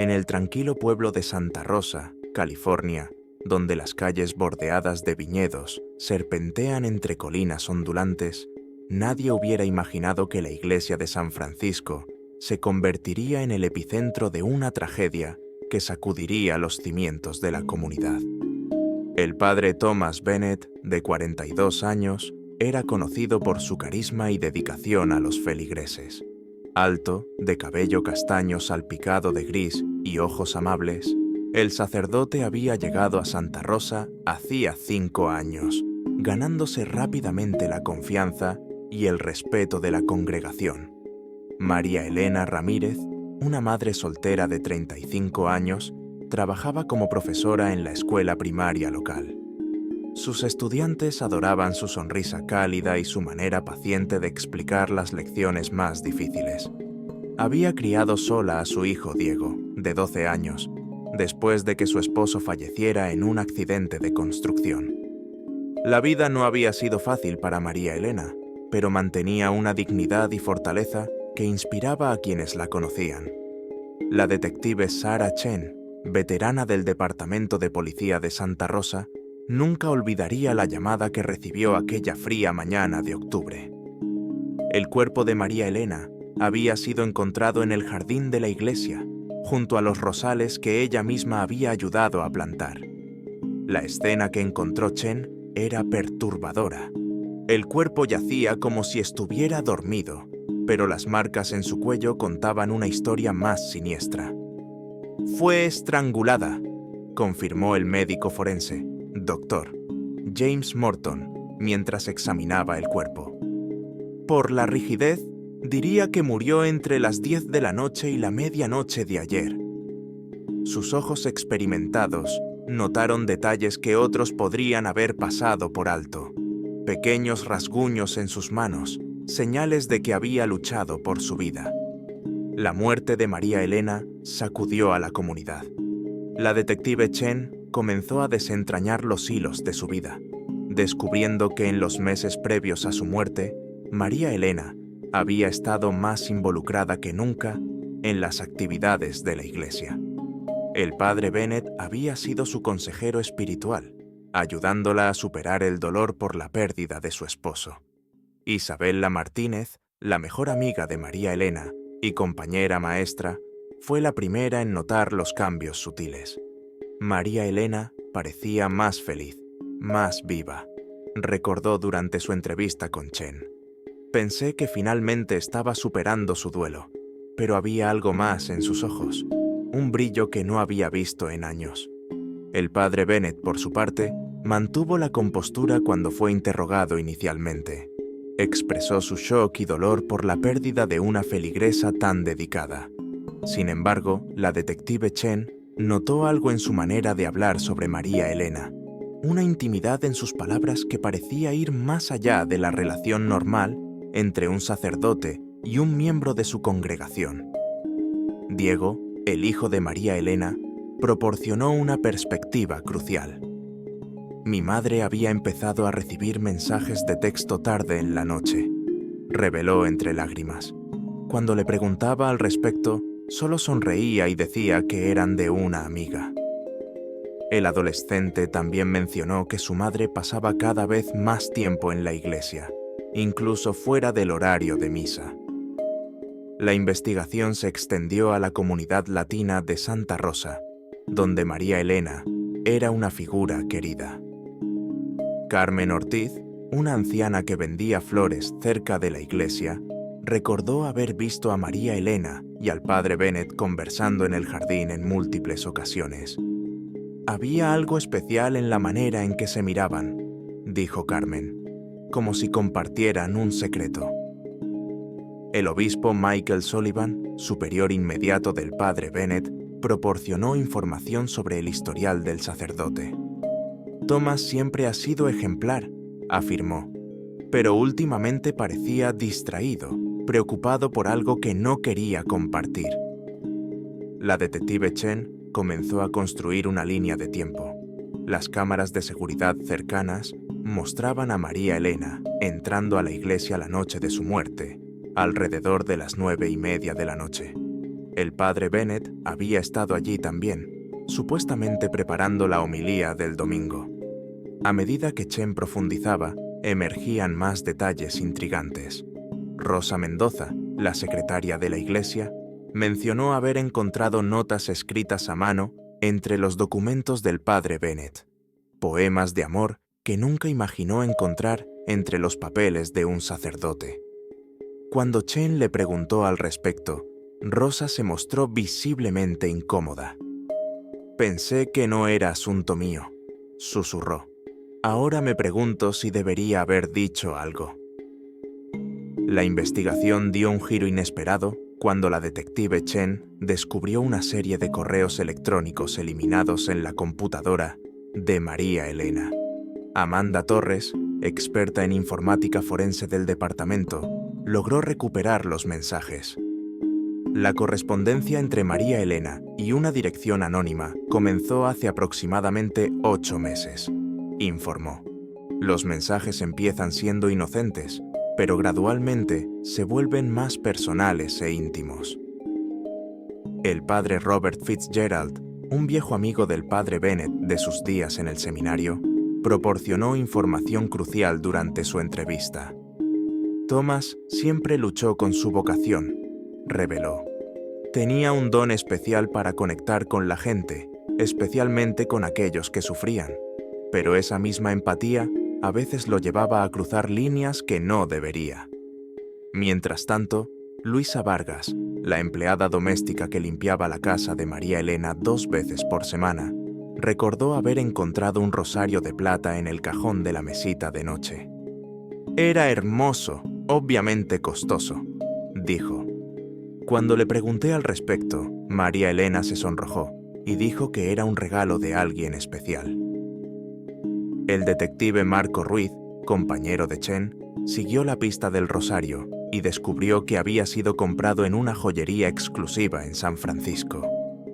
En el tranquilo pueblo de Santa Rosa, California, donde las calles bordeadas de viñedos serpentean entre colinas ondulantes, nadie hubiera imaginado que la iglesia de San Francisco se convertiría en el epicentro de una tragedia que sacudiría los cimientos de la comunidad. El padre Thomas Bennett, de 42 años, era conocido por su carisma y dedicación a los feligreses. Alto, de cabello castaño salpicado de gris y ojos amables, el sacerdote había llegado a Santa Rosa hacía 5 años, ganándose rápidamente la confianza y el respeto de la congregación. María Elena Ramírez, una madre soltera de 35 años, trabajaba como profesora en la escuela primaria local. Sus estudiantes adoraban su sonrisa cálida y su manera paciente de explicar las lecciones más difíciles. Había criado sola a su hijo Diego, de 12 años, después de que su esposo falleciera en un accidente de construcción. La vida no había sido fácil para María Elena, pero mantenía una dignidad y fortaleza que inspiraba a quienes la conocían. La detective Sarah Chen, veterana del Departamento de Policía de Santa Rosa, nunca olvidaría la llamada que recibió aquella fría mañana de octubre. El cuerpo de María Elena había sido encontrado en el jardín de la iglesia, junto a los rosales que ella misma había ayudado a plantar. La escena que encontró Chen era perturbadora. El cuerpo yacía como si estuviera dormido, pero las marcas en su cuello contaban una historia más siniestra. «Fue estrangulada», confirmó el médico forense, Dr. James Morton, mientras examinaba el cuerpo. «Por la rigidez, diría que murió entre las 10 de la noche y la medianoche de ayer». Sus ojos experimentados notaron detalles que otros podrían haber pasado por alto. Pequeños rasguños en sus manos, señales de que había luchado por su vida. La muerte de María Elena sacudió a la comunidad. La detective Chen comenzó a desentrañar los hilos de su vida, descubriendo que en los meses previos a su muerte, María Elena había estado más involucrada que nunca en las actividades de la iglesia. El padre Bennett había sido su consejero espiritual, ayudándola a superar el dolor por la pérdida de su esposo. Isabella Martínez, la mejor amiga de María Elena y compañera maestra, fue la primera en notar los cambios sutiles. María Elena parecía más feliz, más viva, recordó durante su entrevista con Chen. Pensé que finalmente estaba superando su duelo, pero había algo más en sus ojos, un brillo que no había visto en años. El padre Bennett, por su parte, mantuvo la compostura cuando fue interrogado inicialmente. Expresó su shock y dolor por la pérdida de una feligresa tan dedicada. Sin embargo, la detective Chen notó algo en su manera de hablar sobre María Elena, una intimidad en sus palabras que parecía ir más allá de la relación normal entre un sacerdote y un miembro de su congregación. Diego, el hijo de María Elena, proporcionó una perspectiva crucial. «Mi madre había empezado a recibir mensajes de texto tarde en la noche», reveló entre lágrimas. Cuando le preguntaba al respecto, solo sonreía y decía que eran de una amiga. El adolescente también mencionó que su madre pasaba cada vez más tiempo en la iglesia, incluso fuera del horario de misa. La investigación se extendió a la comunidad latina de Santa Rosa, donde María Elena era una figura querida. Carmen Ortiz, una anciana que vendía flores cerca de la iglesia, recordó haber visto a María Elena y al padre Bennett conversando en el jardín en múltiples ocasiones. «Había algo especial en la manera en que se miraban», dijo Carmen, «como si compartieran un secreto». El obispo Michael Sullivan, superior inmediato del padre Bennett, proporcionó información sobre el historial del sacerdote. «Thomas siempre ha sido ejemplar», afirmó, «pero últimamente parecía distraído, preocupado por algo que no quería compartir». La detective Chen comenzó a construir una línea de tiempo. Las cámaras de seguridad cercanas mostraban a María Elena entrando a la iglesia la noche de su muerte, alrededor de las 9:30 de la noche. El padre Bennett había estado allí también, supuestamente preparando la homilía del domingo. A medida que Chen profundizaba, emergían más detalles intrigantes. Rosa Mendoza, la secretaria de la iglesia, mencionó haber encontrado notas escritas a mano entre los documentos del padre Bennett, poemas de amor que nunca imaginó encontrar entre los papeles de un sacerdote. Cuando Chen le preguntó al respecto, Rosa se mostró visiblemente incómoda. «Pensé que no era asunto mío», susurró. «Ahora me pregunto si debería haber dicho algo». La investigación dio un giro inesperado cuando la detective Chen descubrió una serie de correos electrónicos eliminados en la computadora de María Elena. Amanda Torres, experta en informática forense del departamento, logró recuperar los mensajes. La correspondencia entre María Elena y una dirección anónima comenzó hace aproximadamente 8 meses, informó. Los mensajes empiezan siendo inocentes, pero gradualmente se vuelven más personales e íntimos. El padre Robert Fitzgerald, un viejo amigo del padre Bennett de sus días en el seminario, proporcionó información crucial durante su entrevista. Thomas siempre luchó con su vocación, reveló. Tenía un don especial para conectar con la gente, especialmente con aquellos que sufrían, pero esa misma empatía a veces lo llevaba a cruzar líneas que no debería. Mientras tanto, Luisa Vargas, la empleada doméstica que limpiaba la casa de María Elena 2 veces por semana, recordó haber encontrado un rosario de plata en el cajón de la mesita de noche. «Era hermoso, obviamente costoso», dijo. Cuando le pregunté al respecto, María Elena se sonrojó y dijo que era un regalo de alguien especial. El detective Marco Ruiz, compañero de Chen, siguió la pista del rosario y descubrió que había sido comprado en una joyería exclusiva en San Francisco.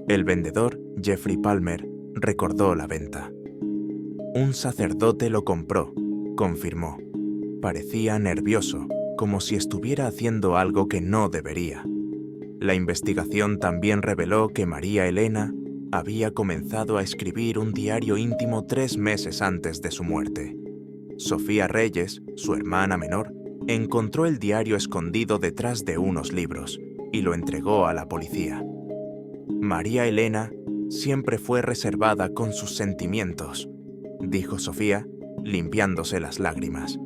El vendedor, Jeffrey Palmer, recordó la venta. «Un sacerdote lo compró», confirmó. Parecía nervioso, como si estuviera haciendo algo que no debería. La investigación también reveló que María Elena había comenzado a escribir un diario íntimo 3 meses antes de su muerte. Sofía Reyes, su hermana menor, encontró el diario escondido detrás de unos libros y lo entregó a la policía. María Elena siempre fue reservada con sus sentimientos, dijo Sofía, limpiándose las lágrimas.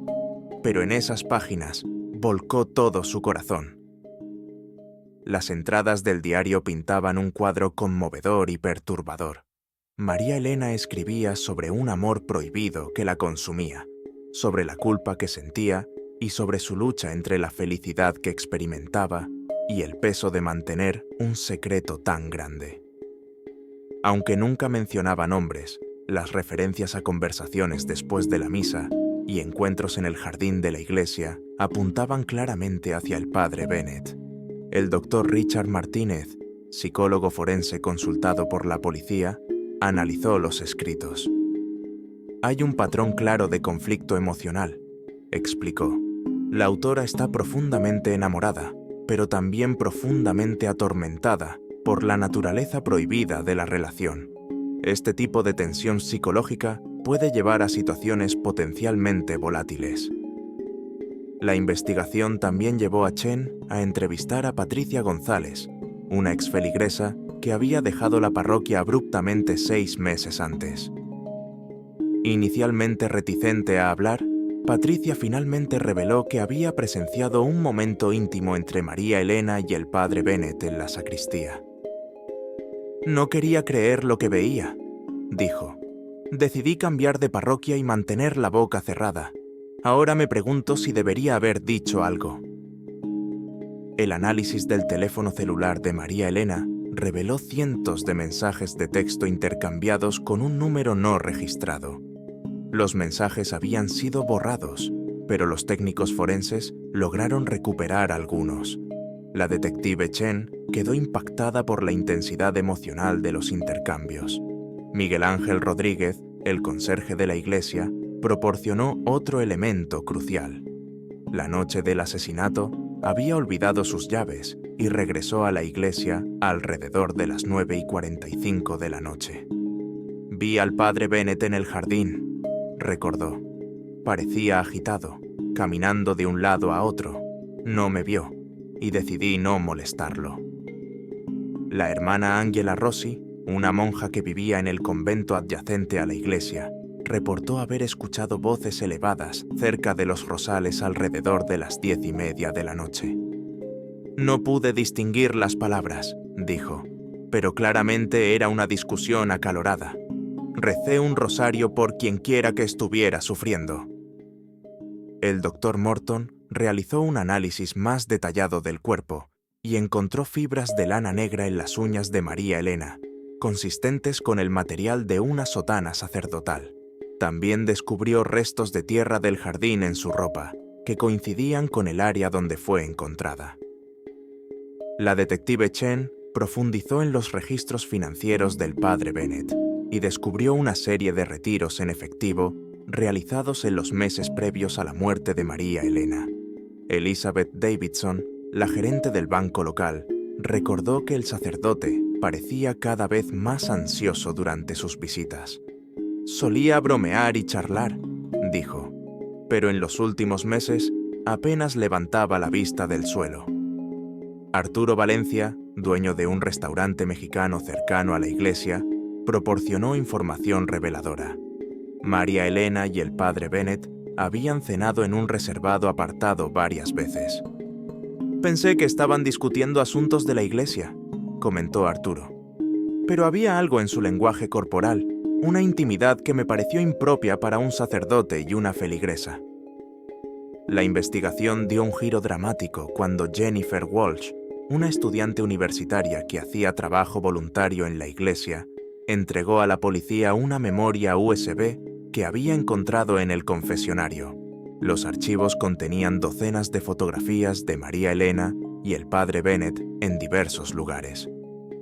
Pero en esas páginas volcó todo su corazón. Las entradas del diario pintaban un cuadro conmovedor y perturbador. María Elena escribía sobre un amor prohibido que la consumía, sobre la culpa que sentía y sobre su lucha entre la felicidad que experimentaba y el peso de mantener un secreto tan grande. Aunque nunca mencionaba nombres, las referencias a conversaciones después de la misa y encuentros en el jardín de la iglesia apuntaban claramente hacia el padre Bennett. El doctor Richard Martínez, psicólogo forense consultado por la policía, analizó los escritos. «Hay un patrón claro de conflicto emocional», explicó. «La autora está profundamente enamorada, pero también profundamente atormentada por la naturaleza prohibida de la relación. Este tipo de tensión psicológica puede llevar a situaciones potencialmente volátiles». La investigación también llevó a Chen a entrevistar a Patricia González, una exfeligresa que había dejado la parroquia abruptamente 6 meses antes. Inicialmente reticente a hablar, Patricia finalmente reveló que había presenciado un momento íntimo entre María Elena y el padre Bennett en la sacristía. «No quería creer lo que veía», dijo. «Decidí cambiar de parroquia y mantener la boca cerrada. Ahora me pregunto si debería haber dicho algo». El análisis del teléfono celular de María Elena reveló cientos de mensajes de texto intercambiados con un número no registrado. Los mensajes habían sido borrados, pero los técnicos forenses lograron recuperar algunos. La detective Chen quedó impactada por la intensidad emocional de los intercambios. Miguel Ángel Rodríguez, el conserje de la iglesia, proporcionó otro elemento crucial. La noche del asesinato, había olvidado sus llaves y regresó a la iglesia alrededor de las 9:45 de la noche. Vi al padre Bennett en el jardín, recordó. Parecía agitado, caminando de un lado a otro. No me vio, y decidí no molestarlo. La hermana Angela Rossi, una monja que vivía en el convento adyacente a la iglesia, reportó haber escuchado voces elevadas cerca de los rosales alrededor de las 10:30 de la noche. No pude distinguir las palabras, dijo, pero claramente era una discusión acalorada. Recé un rosario por quienquiera que estuviera sufriendo. El doctor Morton realizó un análisis más detallado del cuerpo y encontró fibras de lana negra en las uñas de María Elena, consistentes con el material de una sotana sacerdotal. También descubrió restos de tierra del jardín en su ropa, que coincidían con el área donde fue encontrada. La detective Chen profundizó en los registros financieros del padre Bennett y descubrió una serie de retiros en efectivo realizados en los meses previos a la muerte de María Elena. Elizabeth Davidson, la gerente del banco local, recordó que el sacerdote parecía cada vez más ansioso durante sus visitas. Solía bromear y charlar, dijo, pero en los últimos meses apenas levantaba la vista del suelo. Arturo Valencia, dueño de un restaurante mexicano cercano a la iglesia, proporcionó información reveladora. María Elena y el padre Bennett habían cenado en un reservado apartado varias veces. Pensé que estaban discutiendo asuntos de la iglesia, comentó Arturo. Pero había algo en su lenguaje corporal, una intimidad que me pareció impropia para un sacerdote y una feligresa. La investigación dio un giro dramático cuando Jennifer Walsh, una estudiante universitaria que hacía trabajo voluntario en la iglesia, entregó a la policía una memoria USB que había encontrado en el confesionario. Los archivos contenían docenas de fotografías de María Elena y el padre Bennett en diversos lugares,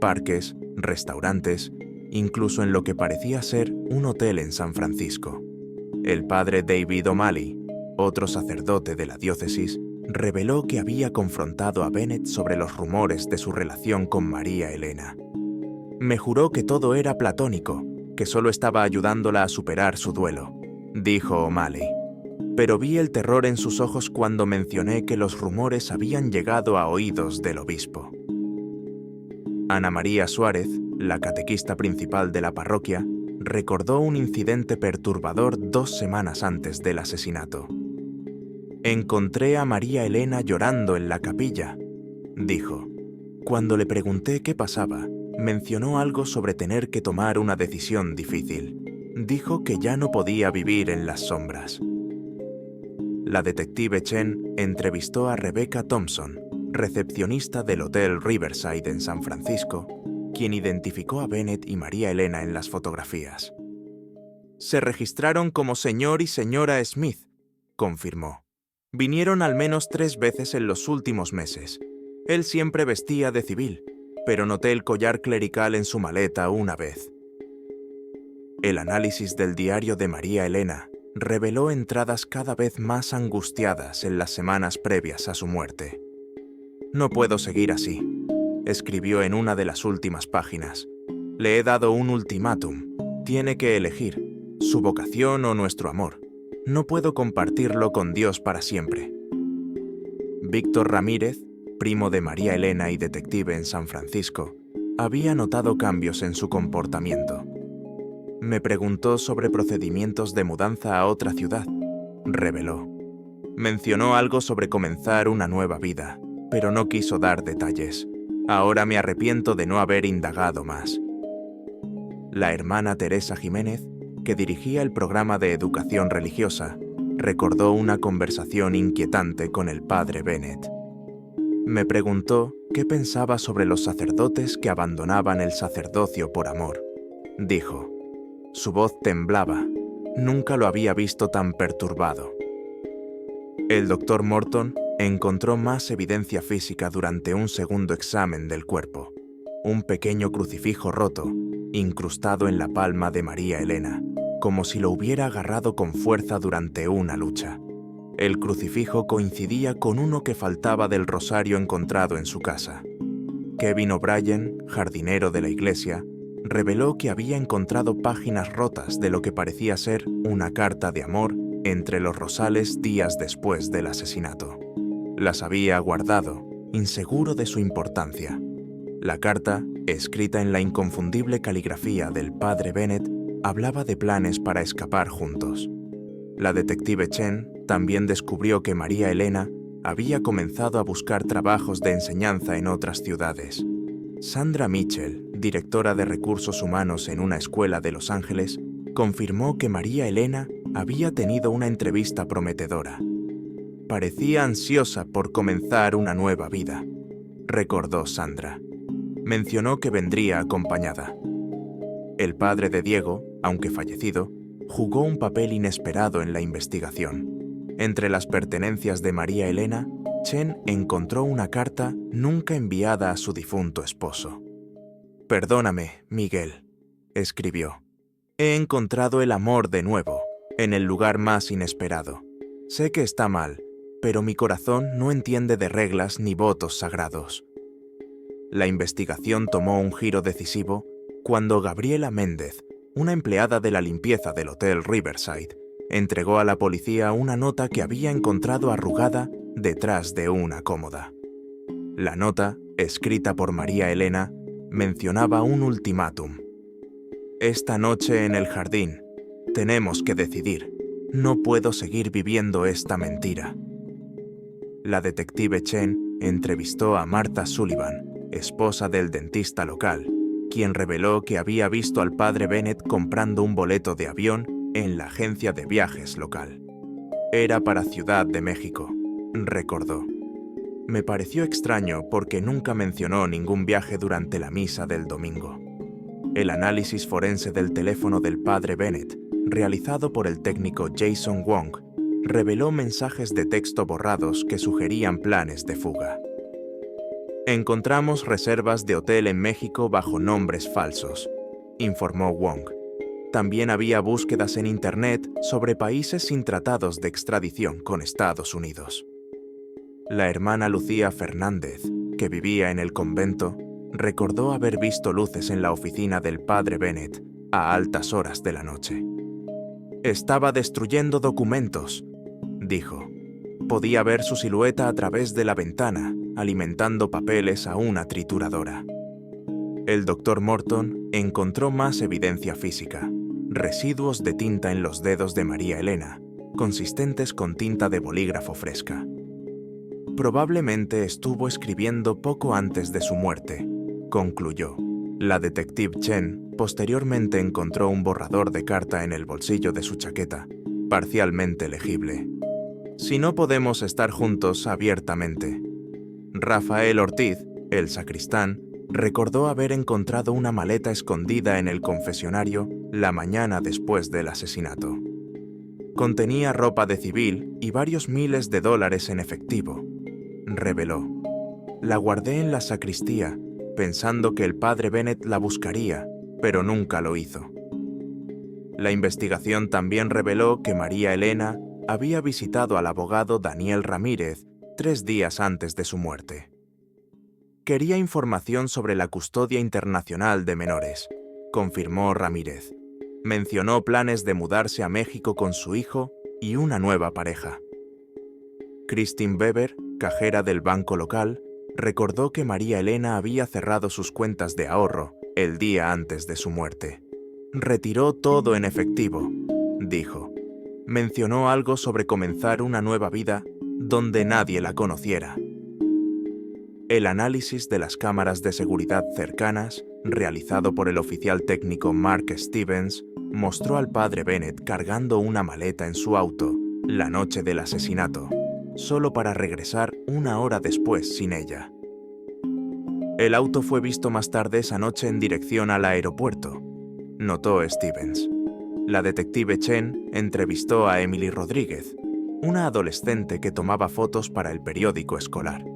parques, restaurantes, incluso en lo que parecía ser un hotel en San Francisco. El padre David O'Malley, otro sacerdote de la diócesis, reveló que había confrontado a Bennett sobre los rumores de su relación con María Elena. Me juró que todo era platónico, que solo estaba ayudándola a superar su duelo, dijo O'Malley. Pero vi el terror en sus ojos cuando mencioné que los rumores habían llegado a oídos del obispo. Ana María Suárez, la catequista principal de la parroquia, recordó un incidente perturbador 2 semanas antes del asesinato. Encontré a María Elena llorando en la capilla, dijo. Cuando le pregunté qué pasaba, mencionó algo sobre tener que tomar una decisión difícil. Dijo que ya no podía vivir en las sombras. La detective Chen entrevistó a Rebecca Thompson, recepcionista del Hotel Riverside en San Francisco, quien identificó a Bennett y María Elena en las fotografías. Se registraron como señor y señora Smith, confirmó. Vinieron al menos 3 veces en los últimos meses. Él siempre vestía de civil, pero noté el collar clerical en su maleta una vez. El análisis del diario de María Elena reveló entradas cada vez más angustiadas en las semanas previas a su muerte. No puedo seguir así, escribió en una de las últimas páginas. Le he dado un ultimátum. Tiene que elegir, su vocación o nuestro amor. No puedo compartirlo con Dios para siempre. Víctor Ramírez, primo de María Elena y detective en San Francisco, había notado cambios en su comportamiento. Me preguntó sobre procedimientos de mudanza a otra ciudad, reveló. Mencionó algo sobre comenzar una nueva vida, pero no quiso dar detalles. Ahora me arrepiento de no haber indagado más. La hermana Teresa Jiménez, que dirigía el programa de educación religiosa, recordó una conversación inquietante con el padre Bennett. Me preguntó qué pensaba sobre los sacerdotes que abandonaban el sacerdocio por amor. Dijo. Su voz temblaba. Nunca lo había visto tan perturbado. El doctor Morton encontró más evidencia física durante un segundo examen del cuerpo. Un pequeño crucifijo roto, incrustado en la palma de María Elena, como si lo hubiera agarrado con fuerza durante una lucha. El crucifijo coincidía con uno que faltaba del rosario encontrado en su casa. Kevin O'Brien, jardinero de la iglesia, reveló que había encontrado páginas rotas de lo que parecía ser una carta de amor entre los rosales días después del asesinato. Las había guardado, inseguro de su importancia. La carta, escrita en la inconfundible caligrafía del padre Bennett, hablaba de planes para escapar juntos. La detective Chen también descubrió que María Elena había comenzado a buscar trabajos de enseñanza en otras ciudades. Sandra Mitchell, directora de recursos humanos en una escuela de Los Ángeles, confirmó que María Elena había tenido una entrevista prometedora. Parecía ansiosa por comenzar una nueva vida, recordó Sandra. Mencionó que vendría acompañada. El padre de Diego, aunque fallecido, jugó un papel inesperado en la investigación. Entre las pertenencias de María Elena, Chen encontró una carta nunca enviada a su difunto esposo. «Perdóname, Miguel», escribió. «He encontrado el amor de nuevo, en el lugar más inesperado. Sé que está mal, pero mi corazón no entiende de reglas ni votos sagrados». La investigación tomó un giro decisivo cuando Gabriela Méndez, una empleada de la limpieza del Hotel Riverside, entregó a la policía una nota que había encontrado arrugada detrás de una cómoda. La nota, escrita por María Elena, mencionaba un ultimátum. «Esta noche en el jardín, tenemos que decidir. No puedo seguir viviendo esta mentira». La detective Chen entrevistó a Martha Sullivan, esposa del dentista local, quien reveló que había visto al padre Bennett comprando un boleto de avión en la agencia de viajes local. «Era para Ciudad de México», recordó. «Me pareció extraño porque nunca mencionó ningún viaje durante la misa del domingo». El análisis forense del teléfono del padre Bennett, realizado por el técnico Jason Wong, reveló mensajes de texto borrados que sugerían planes de fuga. «Encontramos reservas de hotel en México bajo nombres falsos», informó Wong. También había búsquedas en Internet sobre países sin tratados de extradición con Estados Unidos. La hermana Lucía Fernández, que vivía en el convento, recordó haber visto luces en la oficina del padre Bennett a altas horas de la noche. «Estaba destruyendo documentos», dijo. «Podía ver su silueta a través de la ventana, alimentando papeles a una trituradora». El doctor Morton encontró más evidencia física, residuos de tinta en los dedos de María Elena, consistentes con tinta de bolígrafo fresca. «Probablemente estuvo escribiendo poco antes de su muerte», concluyó. La detective Chen posteriormente encontró un borrador de carta en el bolsillo de su chaqueta, parcialmente legible. «Si no podemos estar juntos abiertamente». Rafael Ortiz, el sacristán, recordó haber encontrado una maleta escondida en el confesionario la mañana después del asesinato. Contenía ropa de civil y varios miles de dólares en efectivo, reveló. «La guardé en la sacristía, pensando que el padre Bennett la buscaría, pero nunca lo hizo». La investigación también reveló que María Elena había visitado al abogado Daniel Ramírez 3 días antes de su muerte. «Quería información sobre la custodia internacional de menores», confirmó Ramírez. Mencionó planes de mudarse a México con su hijo y una nueva pareja. Christine Weber, cajera del banco local, recordó que María Elena había cerrado sus cuentas de ahorro el día antes de su muerte. «Retiró todo en efectivo», dijo. Mencionó algo sobre comenzar una nueva vida donde nadie la conociera. El análisis de las cámaras de seguridad cercanas, realizado por el oficial técnico Mark Stevens, mostró al padre Bennett cargando una maleta en su auto la noche del asesinato, solo para regresar 1 hora después sin ella. El auto fue visto más tarde esa noche en dirección al aeropuerto, notó Stevens. La detective Chen entrevistó a Emily Rodríguez, una adolescente que tomaba fotos para el periódico escolar.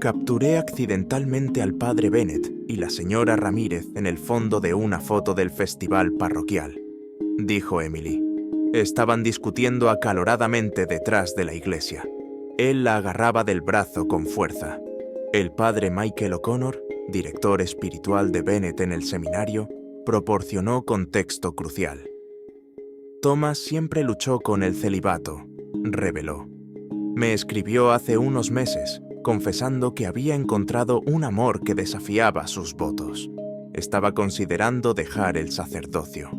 «Capturé accidentalmente al padre Bennett y la señora Ramírez en el fondo de una foto del festival parroquial», dijo Emily. «Estaban discutiendo acaloradamente detrás de la iglesia. Él la agarraba del brazo con fuerza. El padre Michael O'Connor, director espiritual de Bennett en el seminario, proporcionó contexto crucial. Thomas siempre luchó con el celibato, reveló. Me escribió hace unos meses, confesando que había encontrado un amor que desafiaba sus votos. Estaba considerando dejar el sacerdocio.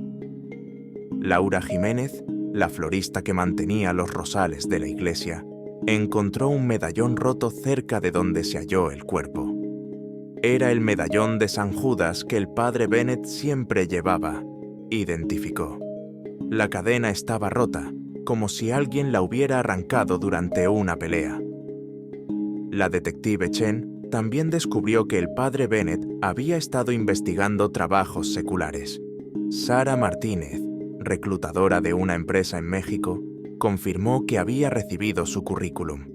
Laura Jiménez, la florista que mantenía los rosales de la iglesia, encontró un medallón roto cerca de donde se halló el cuerpo. Era el medallón de San Judas que el padre Bennett siempre llevaba, identificó. La cadena estaba rota, como si alguien la hubiera arrancado durante una pelea. La detective Chen también descubrió que el padre Bennett había estado investigando trabajos seculares. Sara Martínez, reclutadora de una empresa en México, confirmó que había recibido su currículum.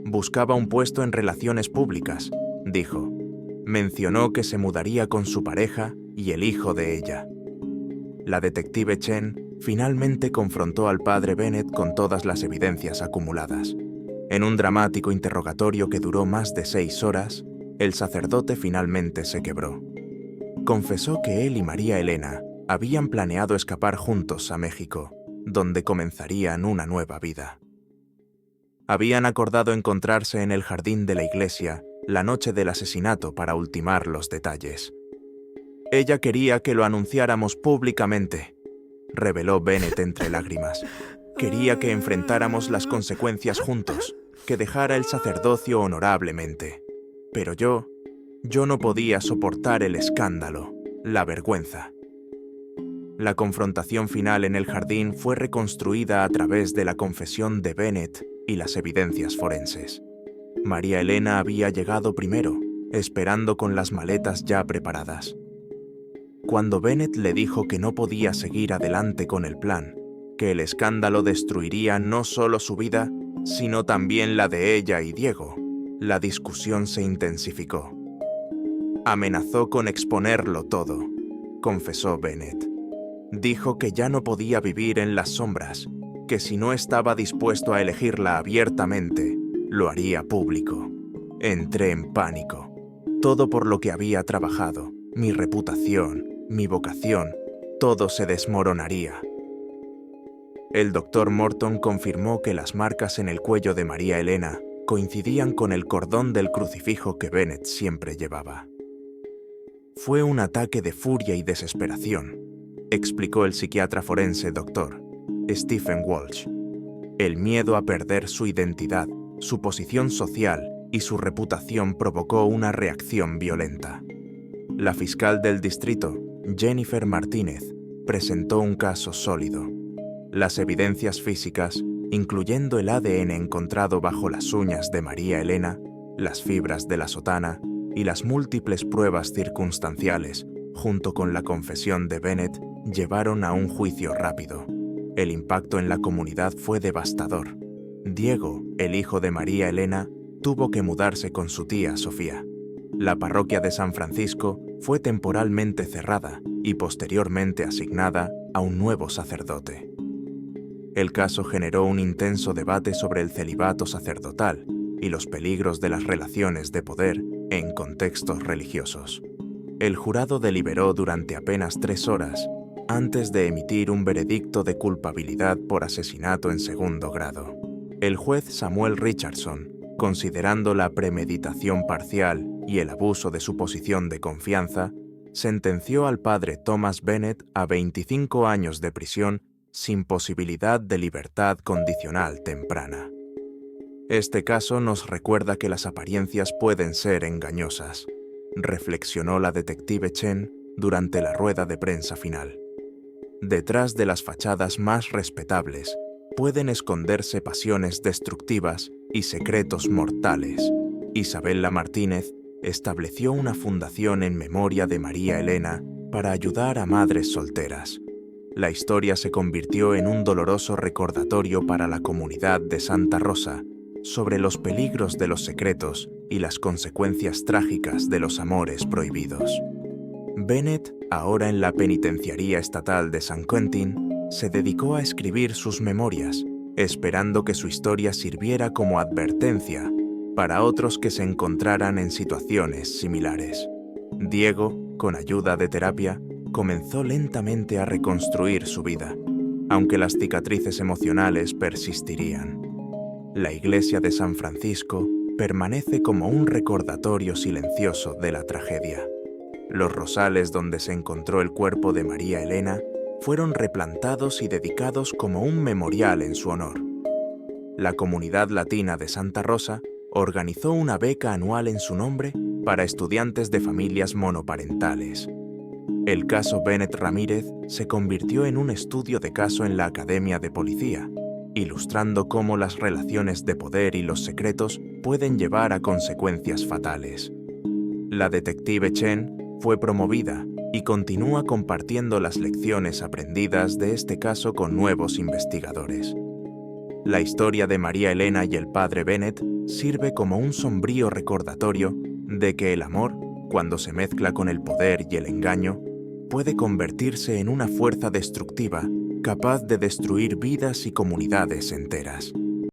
Buscaba un puesto en relaciones públicas, dijo. Mencionó que se mudaría con su pareja y el hijo de ella. La detective Chen finalmente confrontó al padre Bennett con todas las evidencias acumuladas. En un dramático interrogatorio que duró más de 6 horas, el sacerdote finalmente se quebró. Confesó que él y María Elena habían planeado escapar juntos a México, donde comenzarían una nueva vida. Habían acordado encontrarse en el jardín de la iglesia la noche del asesinato para ultimar los detalles. Ella quería que lo anunciáramos públicamente, reveló Bennett entre lágrimas. Quería que enfrentáramos las consecuencias juntos, que dejara el sacerdocio honorablemente. Pero yo no podía soportar el escándalo, la vergüenza. La confrontación final en el jardín fue reconstruida a través de la confesión de Bennett y las evidencias forenses. María Elena había llegado primero, esperando con las maletas ya preparadas. Cuando Bennett le dijo que no podía seguir adelante con el plan, que el escándalo destruiría no solo su vida, sino también la de ella y Diego, la discusión se intensificó. Amenazó con exponerlo todo, confesó Bennett. Dijo que ya no podía vivir en las sombras, que si no estaba dispuesto a elegirla abiertamente, lo haría público. Entré en pánico. Todo por lo que había trabajado, mi reputación, mi vocación, todo se desmoronaría. El doctor Morton confirmó que las marcas en el cuello de María Elena coincidían con el cordón del crucifijo que Bennett siempre llevaba. Fue un ataque de furia y desesperación, explicó el psiquiatra forense Dr. Stephen Walsh. El miedo a perder su identidad, su posición social y su reputación provocó una reacción violenta. La fiscal del distrito, Jennifer Martínez, presentó un caso sólido. Las evidencias físicas, incluyendo el ADN encontrado bajo las uñas de María Elena, las fibras de la sotana y las múltiples pruebas circunstanciales, junto con la confesión de Bennett, llevaron a un juicio rápido. El impacto en la comunidad fue devastador. Diego, el hijo de María Elena, tuvo que mudarse con su tía Sofía. La parroquia de San Francisco fue temporalmente cerrada y posteriormente asignada a un nuevo sacerdote. El caso generó un intenso debate sobre el celibato sacerdotal y los peligros de las relaciones de poder en contextos religiosos. El jurado deliberó durante apenas 3 horas antes de emitir un veredicto de culpabilidad por asesinato en segundo grado. El juez Samuel Richardson, considerando la premeditación parcial y el abuso de su posición de confianza, sentenció al padre Thomas Bennett a 25 años de prisión sin posibilidad de libertad condicional temprana. Este caso nos recuerda que las apariencias pueden ser engañosas, reflexionó la detective Chen durante la rueda de prensa final. Detrás de las fachadas más respetables pueden esconderse pasiones destructivas y secretos mortales. Isabella Martínez estableció una fundación en memoria de María Elena para ayudar a madres solteras. La historia se convirtió en un doloroso recordatorio para la comunidad de Santa Rosa sobre los peligros de los secretos y las consecuencias trágicas de los amores prohibidos. Bennett, ahora en la penitenciaría estatal de San Quentin, se dedicó a escribir sus memorias, esperando que su historia sirviera como advertencia para otros que se encontraran en situaciones similares. Diego, con ayuda de terapia, comenzó lentamente a reconstruir su vida, aunque las cicatrices emocionales persistirían. La iglesia de San Francisco permanece como un recordatorio silencioso de la tragedia. Los rosales donde se encontró el cuerpo de María Elena fueron replantados y dedicados como un memorial en su honor. La comunidad latina de Santa Rosa organizó una beca anual en su nombre para estudiantes de familias monoparentales. El caso Bennett Ramírez se convirtió en un estudio de caso en la Academia de Policía, ilustrando cómo las relaciones de poder y los secretos pueden llevar a consecuencias fatales. La detective Chen fue promovida y continúa compartiendo las lecciones aprendidas de este caso con nuevos investigadores. La historia de María Elena y el padre Bennett sirve como un sombrío recordatorio de que el amor, cuando se mezcla con el poder y el engaño, puede convertirse en una fuerza destructiva capaz de destruir vidas y comunidades enteras.